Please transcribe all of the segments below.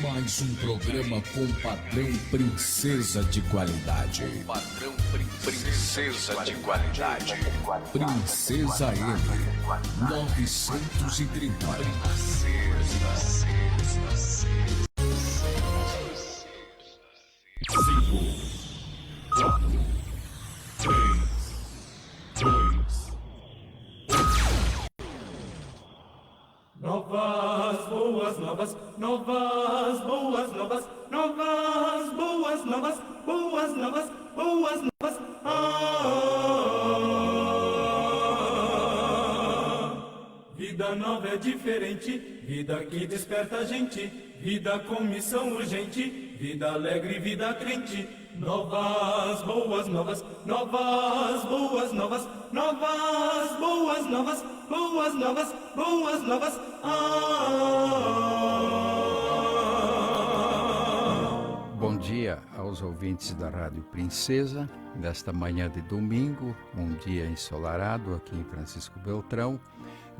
Mais um programa com padrão princesa de qualidade. Princesa M 930. Cinco, quatro, três, dois. Novas, boas novas, novas, boas novas, novas, boas novas, boas novas, boas novas. Vida nova é diferente, vida que desperta a gente, vida com missão urgente, vida alegre, vida crente. Novas, boas novas, novas, boas novas, novas, boas novas, boas novas, boas novas. Bom dia aos ouvintes da Rádio Princesa, nesta manhã de domingo, um dia ensolarado aqui em Francisco Beltrão,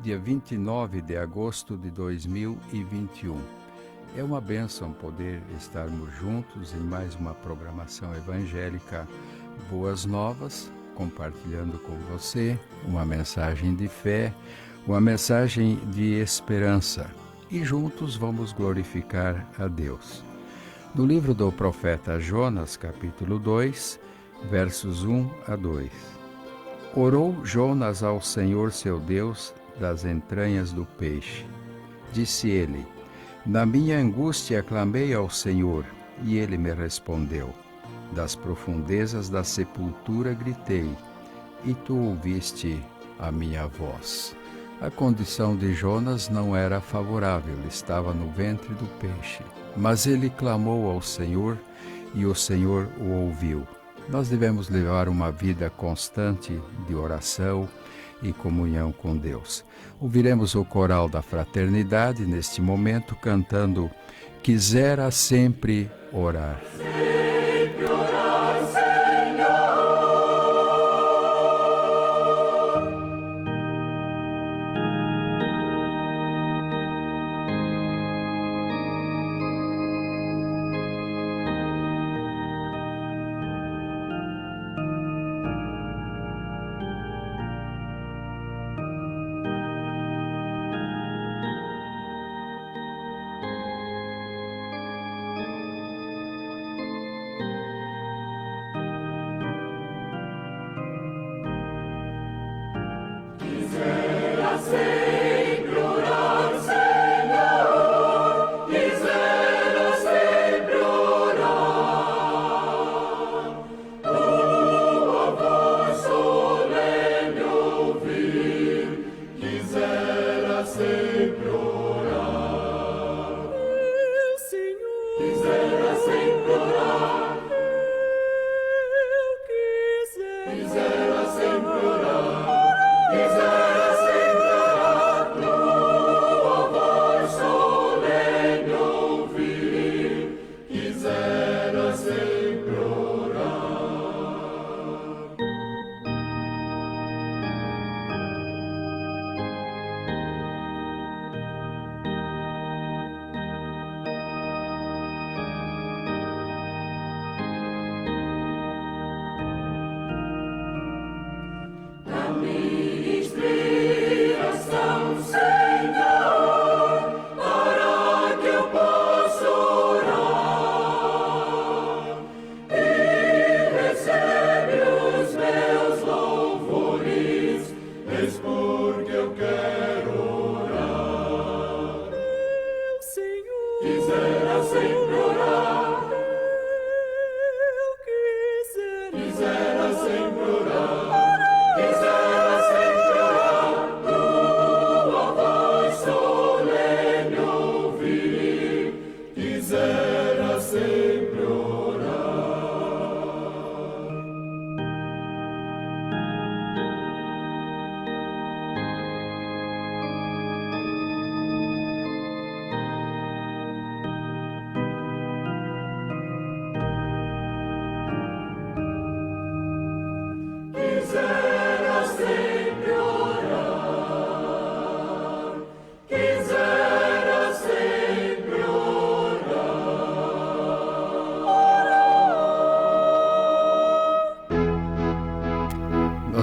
dia 29 de agosto de 2021. É uma bênção poder estarmos juntos em mais uma programação evangélica Boas Novas, compartilhando com você uma mensagem de fé, uma mensagem de esperança. E juntos vamos glorificar a Deus. No livro do profeta Jonas, capítulo 2, versos 1 a 2. Orou Jonas ao Senhor seu Deus das entranhas do peixe. Disse ele: Na minha angústia clamei ao Senhor, e ele me respondeu. Das profundezas da sepultura gritei, e tu ouviste a minha voz. A condição de Jonas não era favorável, ele estava no ventre do peixe. Mas ele clamou ao Senhor, e o Senhor o ouviu. Nós devemos levar uma vida constante de oração e comunhão com Deus. Ouviremos o coral da fraternidade neste momento cantando Quisera Sempre Orar. Sempre orar, Senhor. Sempre orar, Senhor, quisera sempre orar, tua voz solene ouvir, quisera sempre orar, meu Senhor, quisera sempre orar, eu quisera sempre orar, quisera. Quisera sempre orar, quisera sempre orar, quisera sempre orar, tua voz solene ouvir, quisera sempre orar.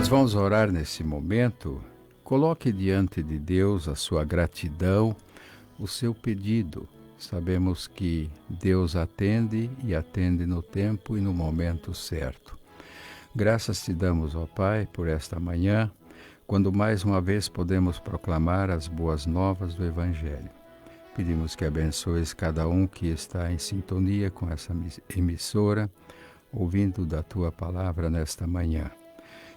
Nós vamos orar nesse momento. Coloque diante de Deus a sua gratidão, o seu pedido. Sabemos que Deus atende e atende no tempo e no momento certo. Graças te damos, ó Pai, por esta manhã, quando mais uma vez podemos proclamar as boas novas do Evangelho. Pedimos que abençoes cada um que está em sintonia com essa emissora, ouvindo da Tua palavra nesta manhã.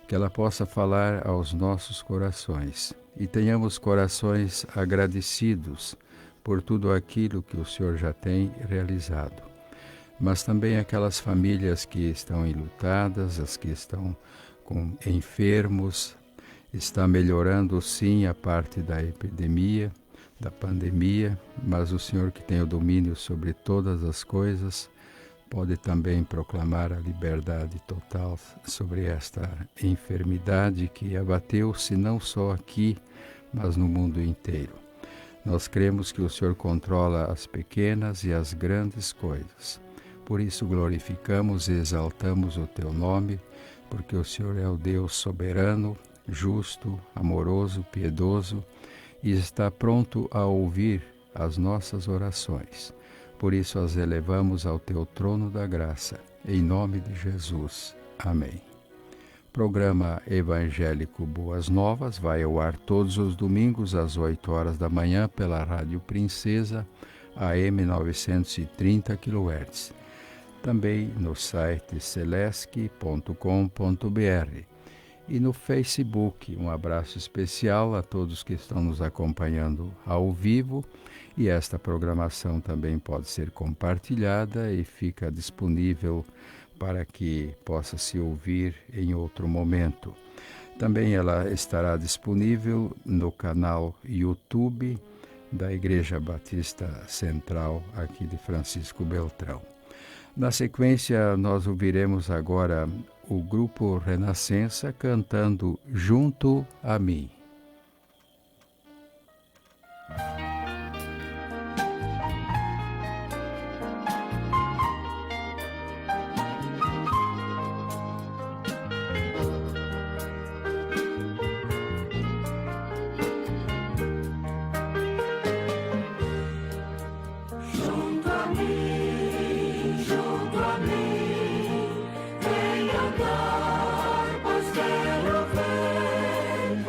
Que ela possa falar aos nossos corações e tenhamos corações agradecidos por tudo aquilo que o Senhor já tem realizado. Mas também aquelas famílias que estão enlutadas, as que estão com enfermos, está melhorando sim a parte da epidemia, da pandemia, mas o Senhor que tem o domínio sobre todas as coisas, pode também proclamar a liberdade total sobre esta enfermidade que abateu-se não só aqui, mas no mundo inteiro. Nós cremos que o Senhor controla as pequenas e as grandes coisas. Por isso glorificamos e exaltamos o Teu nome, porque o Senhor é o Deus soberano, justo, amoroso, piedoso e está pronto a ouvir as nossas orações. Por isso as elevamos ao Teu trono da graça, em nome de Jesus. Amém. Programa Evangélico Boas Novas vai ao ar todos os domingos às 8 horas da manhã pela Rádio Princesa, AM 930 kHz. Também no site celesc.com.br e no Facebook. Um abraço especial a todos que estão nos acompanhando ao vivo. E esta programação também pode ser compartilhada e fica disponível para que possa se ouvir em outro momento. Também ela estará disponível no canal YouTube da Igreja Batista Central aqui de Francisco Beltrão. Na sequência, nós ouviremos agora o grupo Renascença cantando Junto a Mim. Vem andar, pois quero ver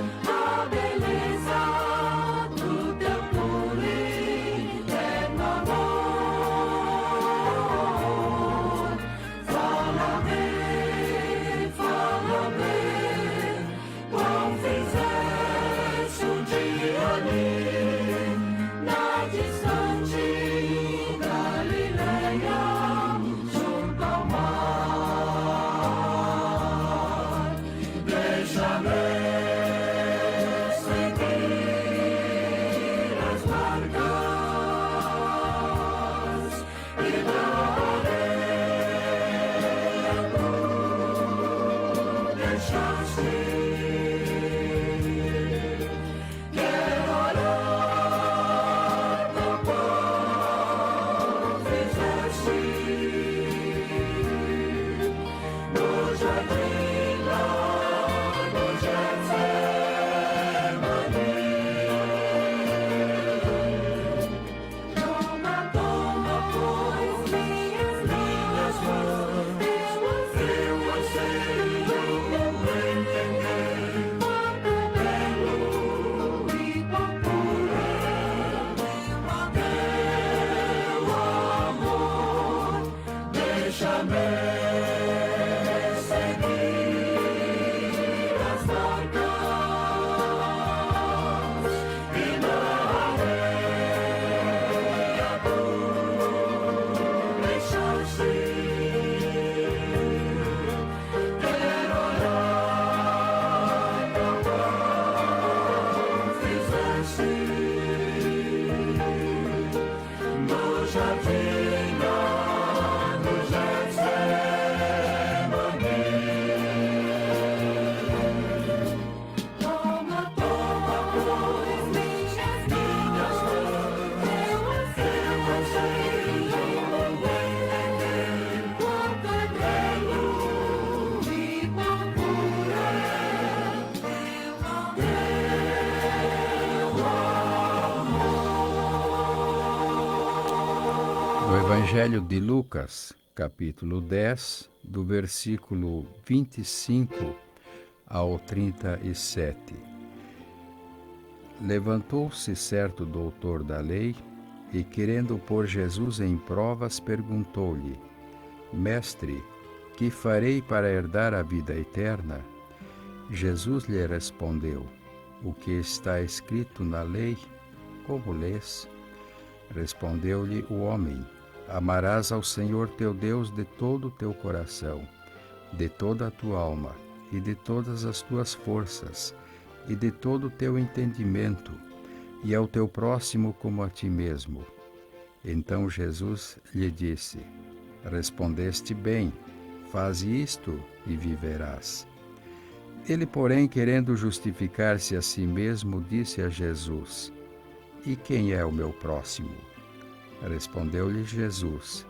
Evangelho de Lucas, capítulo 10, do versículo 25 ao 37. Levantou-se certo doutor da lei e, querendo pôr Jesus em provas, perguntou-lhe: Mestre, que farei para herdar a vida eterna? Jesus lhe respondeu: O que está escrito na lei? Como lês? Respondeu-lhe o homem: Amarás ao Senhor teu Deus de todo o teu coração, de toda a tua alma e de todas as tuas forças e de todo o teu entendimento, e ao teu próximo como a ti mesmo. Então Jesus lhe disse: Respondeste bem, faze isto e viverás. Ele, porém, querendo justificar-se a si mesmo, disse a Jesus: E quem é o meu próximo? Respondeu-lhe Jesus: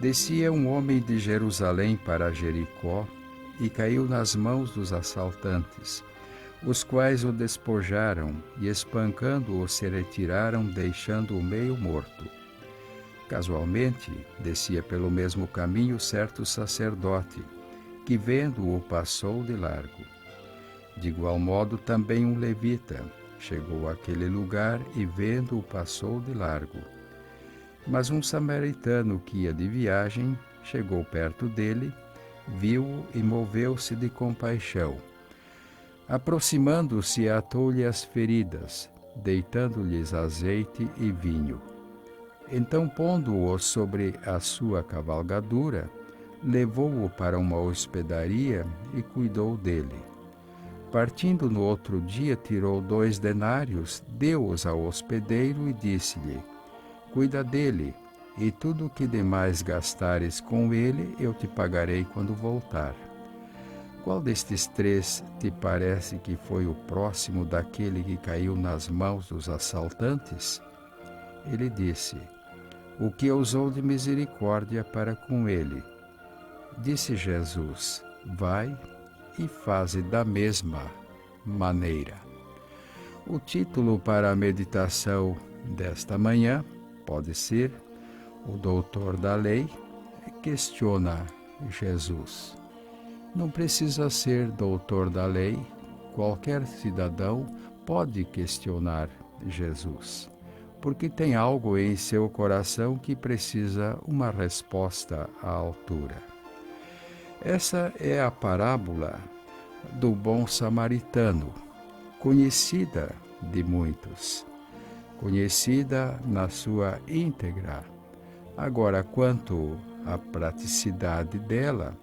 Descia um homem de Jerusalém para Jericó e caiu nas mãos dos assaltantes, os quais o despojaram e, espancando-o, se retiraram, deixando-o meio morto. Casualmente, descia pelo mesmo caminho certo sacerdote, que, vendo-o, passou de largo. De igual modo, também um levita chegou àquele lugar e, vendo-o, passou de largo. Mas um samaritano que ia de viagem chegou perto dele, viu-o e moveu-se de compaixão. Aproximando-se, atou-lhe as feridas, deitando-lhes azeite e vinho. Então, pondo-o sobre a sua cavalgadura, levou-o para uma hospedaria e cuidou dele. Partindo no outro dia, tirou 2 denários, deu-os ao hospedeiro e disse-lhe: Cuida dele, e tudo o que demais gastares com ele, eu te pagarei quando voltar. Qual destes 3 te parece que foi o próximo daquele que caiu nas mãos dos assaltantes? Ele disse: O que usou de misericórdia para com ele. Disse Jesus: Vai e faze da mesma maneira. O título para a meditação desta manhã pode ser: O doutor da lei questiona Jesus. Não precisa ser doutor da lei, qualquer cidadão pode questionar Jesus, porque tem algo em seu coração que precisa uma resposta à altura. Essa é a parábola do bom samaritano, conhecida de muitos, conhecida na sua íntegra. Agora, quanto à praticidade dela,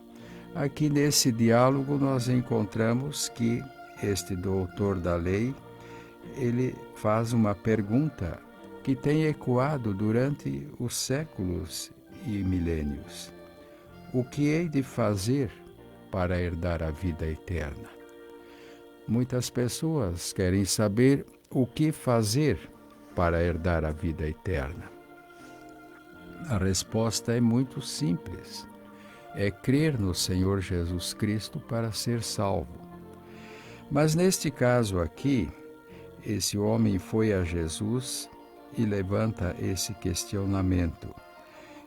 aqui nesse diálogo nós encontramos que este doutor da lei, ele faz uma pergunta que tem ecoado durante os séculos e milênios. O que hei de fazer para herdar a vida eterna? Muitas pessoas querem saber o que fazer para herdar a vida eterna. A resposta é muito simples. É crer no Senhor Jesus Cristo para ser salvo. Mas neste caso aqui, esse homem foi a Jesus e levanta esse questionamento.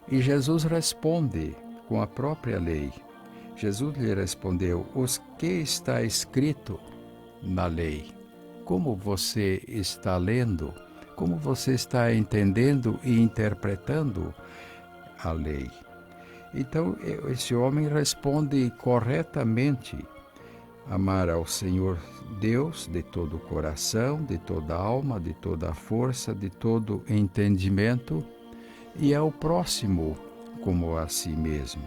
E Jesus responde com a própria lei. Jesus lhe respondeu: O que está escrito na lei? Como você está lendo? Como você está entendendo e interpretando a lei? Então, esse homem responde corretamente: amar ao Senhor Deus de todo o coração, de toda a alma, de toda a força, de todo o entendimento, e ao próximo como a si mesmo.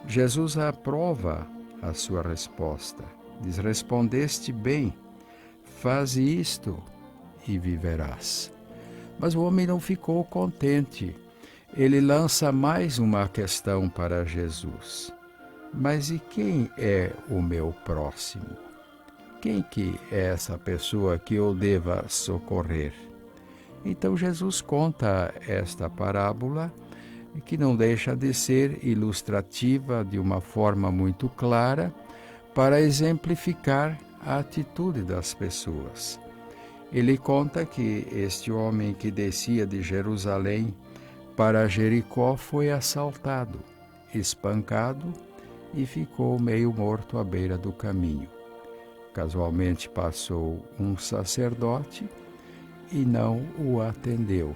Jesus aprova a sua resposta. Diz: respondeste bem, faze isto e viverás. Mas o homem não ficou contente. Ele lança mais uma questão para Jesus. Mas e quem é o meu próximo? Quem que é essa pessoa que eu deva socorrer? Então Jesus conta esta parábola, que não deixa de ser ilustrativa de uma forma muito clara, para exemplificar a atitude das pessoas. Ele conta que este homem que descia de Jerusalém para Jericó, foi assaltado, espancado e ficou meio morto à beira do caminho. Casualmente passou um sacerdote e não o atendeu.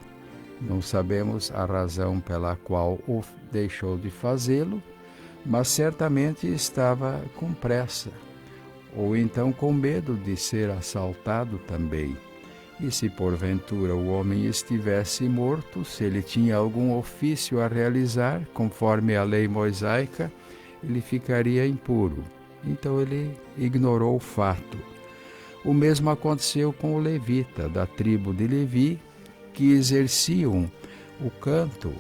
Não sabemos a razão pela qual o deixou de fazê-lo, mas certamente estava com pressa, ou então com medo de ser assaltado também. E se porventura o homem estivesse morto, se ele tinha algum ofício a realizar, conforme a lei mosaica, ele ficaria impuro. Então ele ignorou o fato. O mesmo aconteceu com o levita, da tribo de Levi, que exerciam o canto,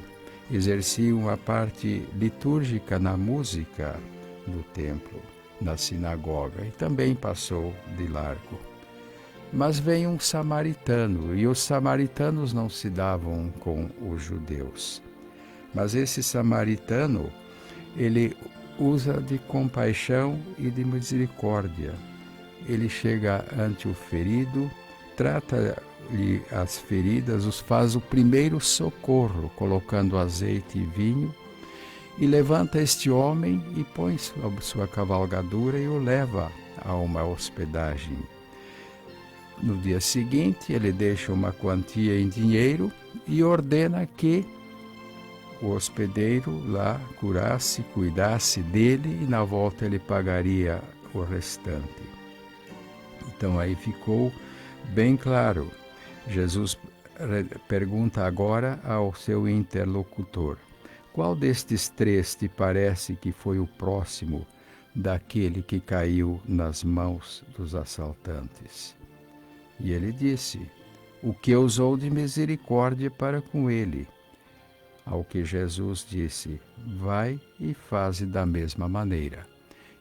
exerciam a parte litúrgica na música do templo, na sinagoga, e também passou de largo. Mas veio um samaritano, e os samaritanos não se davam com os judeus. Mas esse samaritano, ele usa de compaixão e de misericórdia. Ele chega ante o ferido, trata-lhe as feridas, os faz o primeiro socorro, colocando azeite e vinho, e levanta este homem e põe sobre sua cavalgadura e o leva a uma hospedagem. No dia seguinte, ele deixa uma quantia em dinheiro e ordena que o hospedeiro lá curasse, cuidasse dele, e na volta ele pagaria o restante. Então aí ficou bem claro. Jesus pergunta agora ao seu interlocutor: qual destes três te parece que foi o próximo daquele que caiu nas mãos dos assaltantes? E ele disse: o que usou de misericórdia para com ele. Ao que Jesus disse: vai e faze da mesma maneira.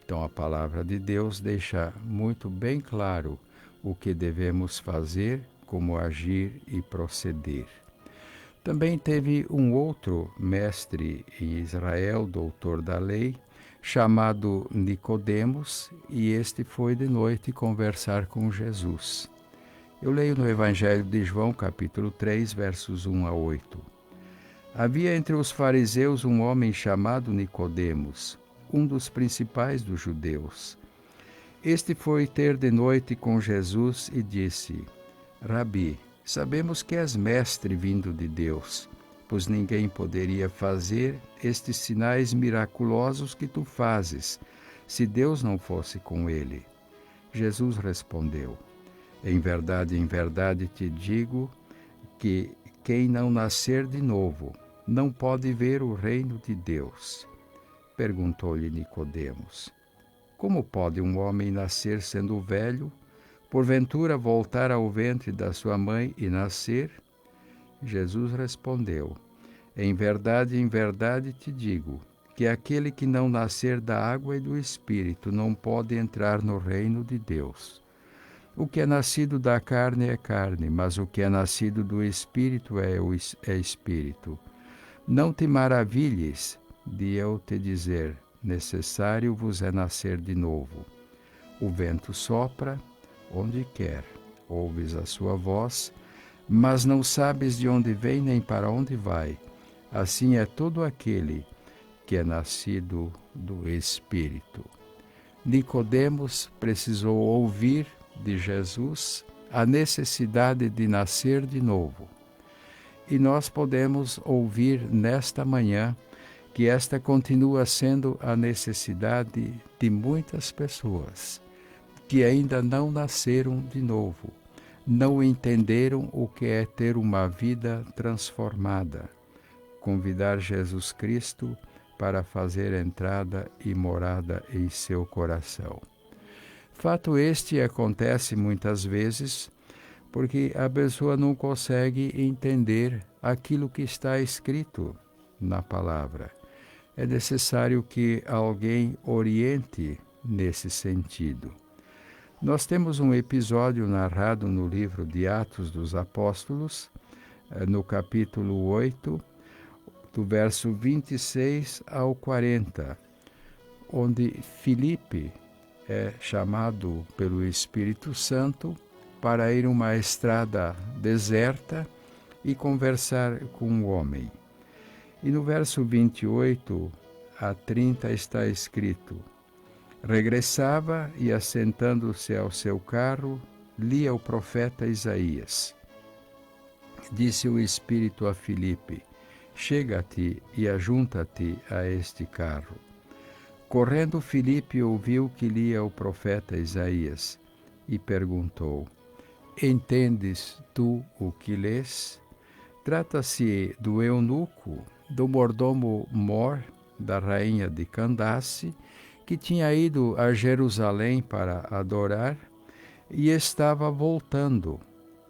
Então a palavra de Deus deixa muito bem claro o que devemos fazer, como agir e proceder. Também teve um outro mestre em Israel, doutor da lei, chamado Nicodemos, e este foi de noite conversar com Jesus. Eu leio no Evangelho de João, capítulo 3, versos 1 a 8. Havia entre os fariseus um homem chamado Nicodemos, um dos principais dos judeus. Este foi ter de noite com Jesus e disse: Rabi, sabemos que és mestre vindo de Deus, pois ninguém poderia fazer estes sinais miraculosos que tu fazes, se Deus não fosse com ele. Jesus respondeu: em verdade te digo que quem não nascer de novo não pode ver o reino de Deus. Perguntou-lhe Nicodemos: como pode um homem nascer sendo velho, porventura voltar ao ventre da sua mãe e nascer? Jesus respondeu: em verdade te digo que aquele que não nascer da água e do Espírito não pode entrar no reino de Deus. O que é nascido da carne é carne, mas o que é nascido do Espírito é Espírito. Não te maravilhes de eu te dizer: necessário vos é nascer de novo. O vento sopra onde quer, ouves a sua voz, mas não sabes de onde vem nem para onde vai. Assim é todo aquele que é nascido do Espírito. Nicodemos precisou ouvir de Jesus a necessidade de nascer de novo. E nós podemos ouvir nesta manhã que esta continua sendo a necessidade de muitas pessoas que ainda não nasceram de novo, não entenderam o que é ter uma vida transformada. Convidar Jesus Cristo para fazer entrada e morada em seu coração. Fato este acontece muitas vezes porque a pessoa não consegue entender aquilo que está escrito na palavra. É necessário que alguém oriente nesse sentido. Nós temos um episódio narrado no livro de Atos dos Apóstolos, no capítulo 8, do verso 26 ao 40, onde Filipe é chamado pelo Espírito Santo para ir uma estrada deserta e conversar com um homem. E no verso 28 a 30 está escrito: regressava e, assentando-se ao seu carro, lia o profeta Isaías. Disse o Espírito a Filipe: chega-te e ajunta-te a este carro. Correndo, Filipe ouviu que lia o profeta Isaías e perguntou: entendes tu o que lês? Trata-se do eunuco, do mordomo Mor, da rainha de Candace, que tinha ido a Jerusalém para adorar e estava voltando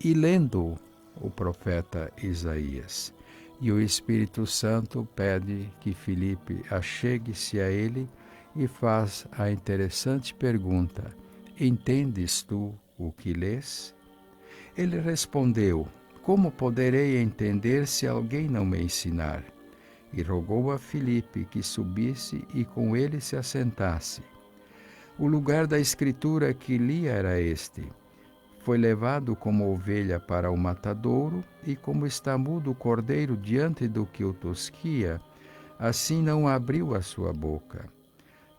e lendo o profeta Isaías. E o Espírito Santo pede que Filipe achegue-se a ele e faz a interessante pergunta: entendes tu o que lês? Ele respondeu: como poderei entender se alguém não me ensinar? E rogou a Filipe que subisse e com ele se assentasse. O lugar da escritura que lia era este: foi levado como ovelha para o matadouro, e como está mudo o cordeiro diante do que o tosquia, assim não abriu a sua boca.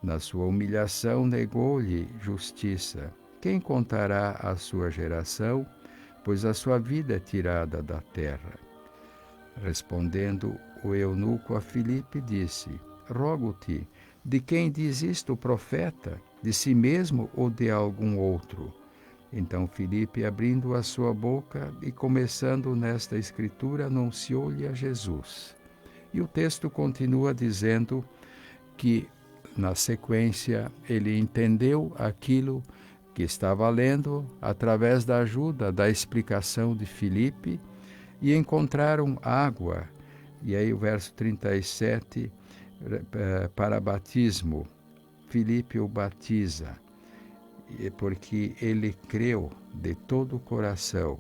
Na sua humilhação negou-lhe justiça. Quem contará a sua geração? Pois a sua vida é tirada da terra. Respondendo o eunuco a Filipe, disse: rogo-te, de quem diz isto o profeta? De si mesmo ou de algum outro? Então Filipe, abrindo a sua boca e começando nesta escritura, anunciou-lhe a Jesus. E o texto continua dizendo que, na sequência, ele entendeu aquilo que estava lendo através da ajuda, da explicação de Filipe, e encontraram água. E aí o verso 37, para batismo, Filipe o batiza, porque ele creu de todo o coração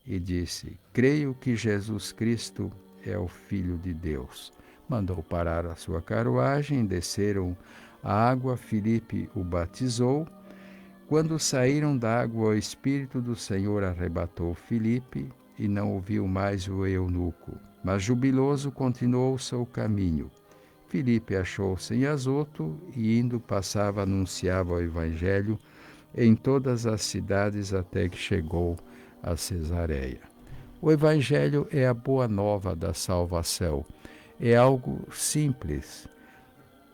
e disse: creio que Jesus Cristo é o Filho de Deus. Mandou parar a sua carruagem, desceram a água, Filipe o batizou. Quando saíram da água, o Espírito do Senhor arrebatou Filipe e não ouviu mais o eunuco, mas jubiloso continuou o seu caminho. Filipe achou-se em Azoto e, indo, passava, anunciava o Evangelho em todas as cidades até que chegou a Cesareia. O Evangelho é a boa nova da salvação. É algo simples,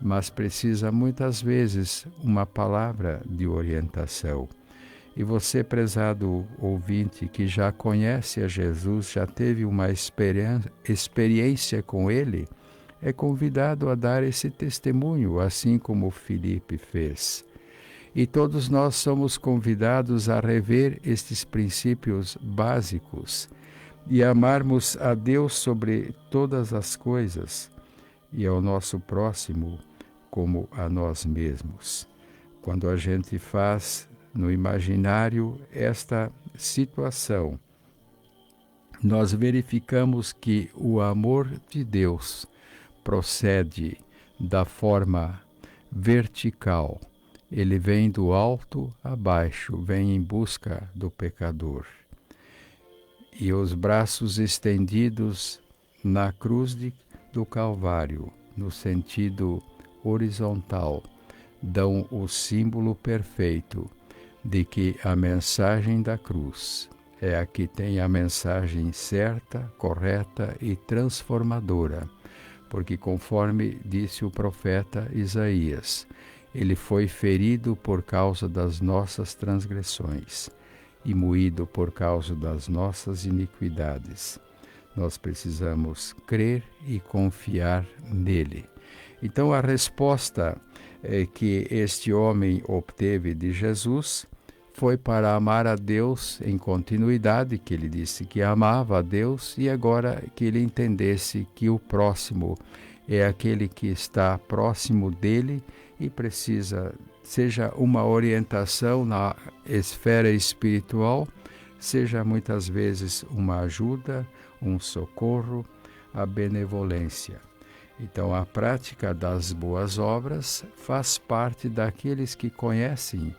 mas precisa muitas vezes uma palavra de orientação. E você, prezado ouvinte, que já conhece a Jesus, já teve uma experiência com Ele, é convidado a dar esse testemunho, assim como Filipe fez. E todos nós somos convidados a rever estes princípios básicos e amarmos a Deus sobre todas as coisas e ao nosso próximo como a nós mesmos. Quando a gente faz no imaginário esta situação, nós verificamos que o amor de Deus procede da forma vertical. Ele vem do alto a baixo, vem em busca do pecador. E os braços estendidos na cruz do Calvário, no sentido horizontal, dão o símbolo perfeito de que a mensagem da cruz é a que tem a mensagem certa, correta e transformadora, porque, conforme disse o profeta Isaías, ele foi ferido por causa das nossas transgressões e moído por causa das nossas iniquidades. Nós precisamos crer e confiar nele. Então, a resposta que este homem obteve de Jesus foi para amar a Deus em continuidade, que ele disse que amava a Deus, e agora que ele entendesse que o próximo é aquele que está próximo dele e precisa, seja uma orientação na esfera espiritual, seja muitas vezes uma ajuda, um socorro, a benevolência. Então, a prática das boas obras faz parte daqueles que conhecem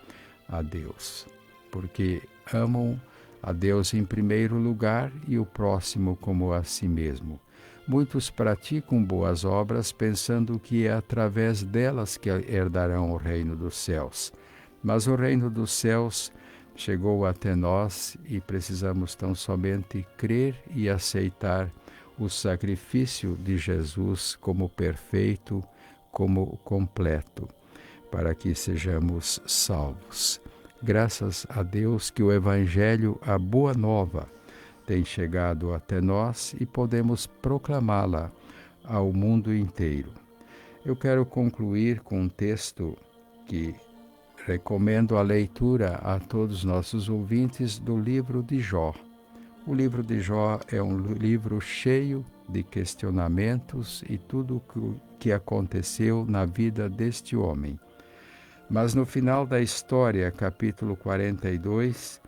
a Deus, porque amam a Deus em primeiro lugar e o próximo como a si mesmo. Muitos praticam boas obras pensando que é através delas que herdarão o reino dos céus. Mas o reino dos céus chegou até nós e precisamos tão somente crer e aceitar o sacrifício de Jesus como perfeito, como completo, para que sejamos salvos. Graças a Deus que o Evangelho, a Boa Nova, tem chegado até nós e podemos proclamá-la ao mundo inteiro. Eu quero concluir com um texto que recomendo a leitura a todos os nossos ouvintes do livro de Jó. O livro de Jó é um livro cheio de questionamentos e tudo o que aconteceu na vida deste homem. Mas no final da história, capítulo 42,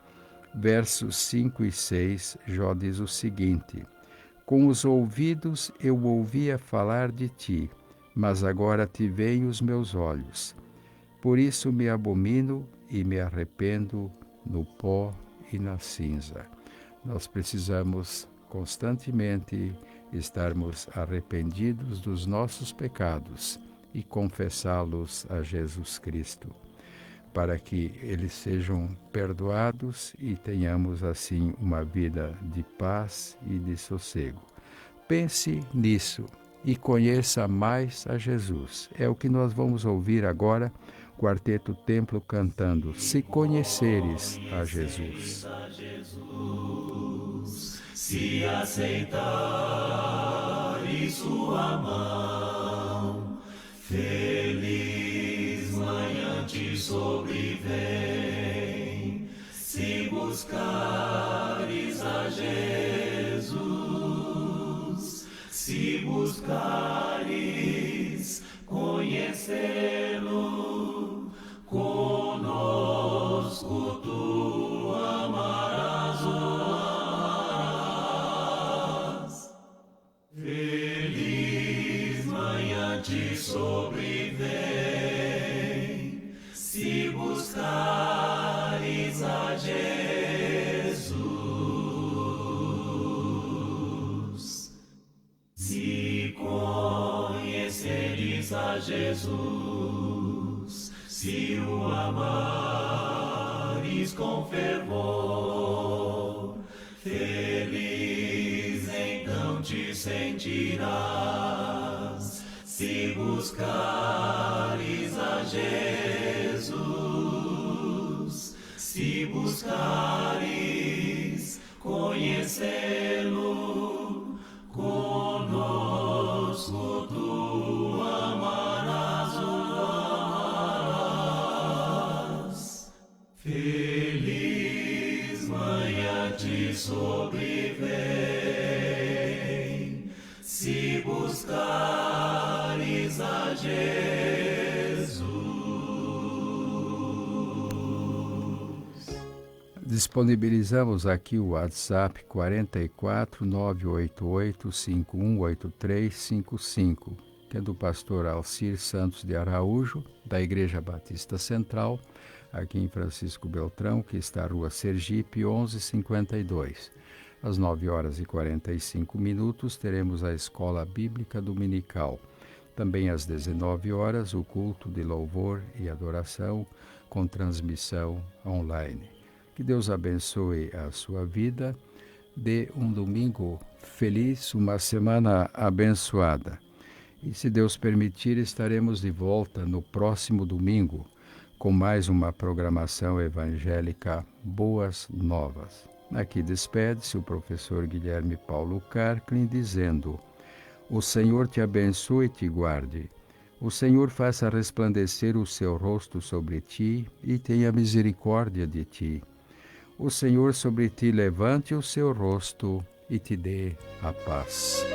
versos 5 e 6, Jó diz o seguinte: com os ouvidos eu ouvia falar de ti, mas agora te veem os meus olhos. Por isso me abomino e me arrependo no pó e na cinza. Nós precisamos constantemente estarmos arrependidos dos nossos pecados e confessá-los a Jesus Cristo, para que eles sejam perdoados e tenhamos assim uma vida de paz e de sossego. Pense nisso e conheça mais a Jesus. É o que nós vamos ouvir agora, Quarteto Templo cantando Se Conheceres a Jesus. Se aceitares sua mão, feliz manhã te sobrevém. Se buscares a Jesus, se buscares conhecê-lo, conosco tu amarás o amarás. Feliz manhã te sobrevém, se buscares a Jesus, se conheceres a Jesus, se o amares com fervor, feliz então te sentirás, se buscares a Jesus, se buscares conhecê-lo, conosco tu amarás o amarás. Feliz manhã te sobrevém, se buscares a Jesus. Disponibilizamos aqui o WhatsApp 44 988 518355, que é do pastor Alcir Santos de Araújo, da Igreja Batista Central, aqui em Francisco Beltrão, que está à Rua Sergipe, 1152. Às 9h45 teremos a Escola Bíblica Dominical. Também às 19h, o culto de louvor e adoração com transmissão online. Que Deus abençoe a sua vida, dê um domingo feliz, uma semana abençoada. E se Deus permitir, estaremos de volta no próximo domingo com mais uma programação evangélica Boas Novas. Aqui despede-se o professor Guilherme Paulo Carclin dizendo: o Senhor te abençoe e te guarde. O Senhor faça resplandecer o seu rosto sobre ti e tenha misericórdia de ti. O Senhor sobre ti levante o seu rosto e te dê a paz.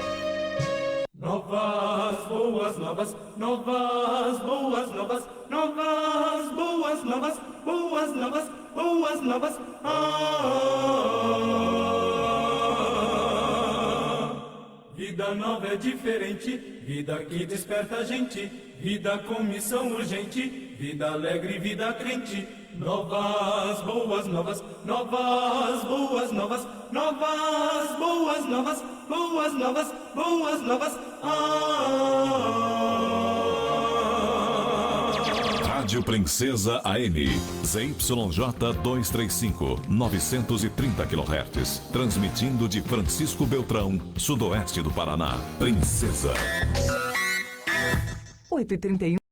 Novas, boas novas, novas, boas novas, novas, boas novas, boas novas, boas novas. Vida nova é diferente, vida que desperta a gente, vida com missão urgente, vida alegre, vida crente. Novas, boas novas, novas, boas novas, novas, boas novas. boas novas, boas novas. Rádio Princesa AM, ZYJ 235, 930 kHz, transmitindo de Francisco Beltrão, sudoeste do Paraná. Princesa. 8h31.